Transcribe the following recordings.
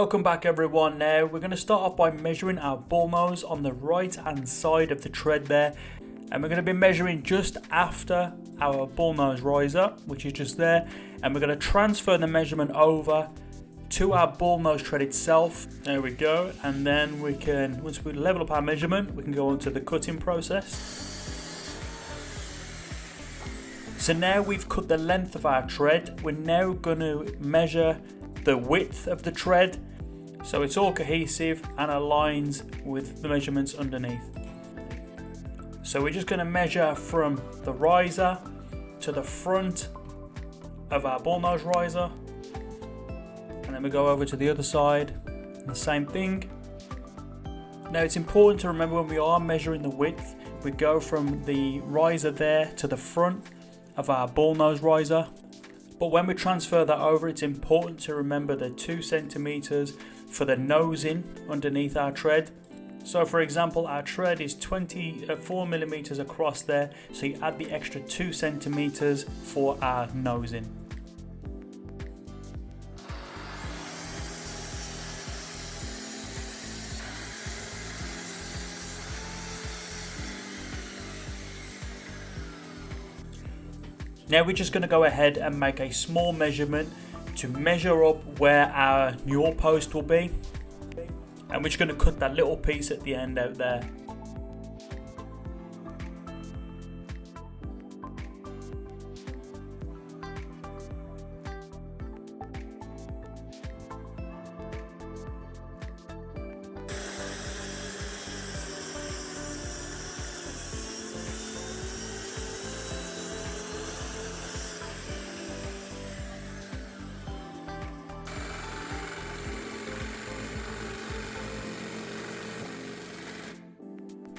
Welcome back everyone. Now we're going to start off by measuring our bullnose on the right hand side of the tread there, and we're going to be measuring just after our bullnose riser, which is just there, and we're going to transfer the measurement over to our bullnose tread itself. There we go, and then we can, once we level up our measurement, we can go on to the cutting process. So now we've cut the length of our tread, we're now going to measure the width of the tread so it's all cohesive and aligns with the measurements underneath. So we're just going to measure from the riser to the front of our bullnose riser, and then we go over to the other side, the same thing. Now it's important to remember when we are measuring the width, we go from the riser there to the front of our bullnose riser. But when we transfer that over, it's important to remember the 2 centimeters for the nosing underneath our tread. So for example, our tread is 24 millimeters across there, so you add the extra 2 centimeters for our nosing. Now we're just going to go ahead and make a small measurement to measure up where our Newel post will be, and we're just going to cut that little piece at the end out there.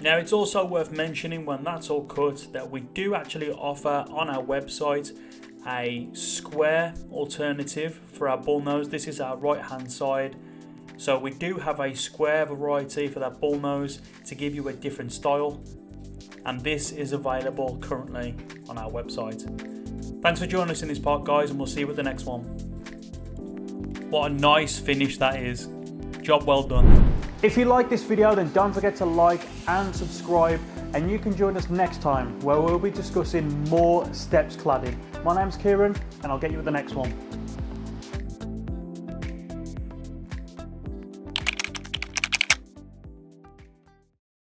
Now it's also worth mentioning when that's all cut that we do actually offer on our website a square alternative for our bullnose. This is our right hand side, so we do have a square variety for that bullnose to give you a different style, and this is available currently on our website. Thanks for joining us in this part guys, and we'll see you with the next one. What a nice finish that is. Job well done. If you like this video, then don't forget to like and subscribe, and you can join us next time where we'll be discussing more steps cladding. My name's Kieran, and I'll get you with the next one.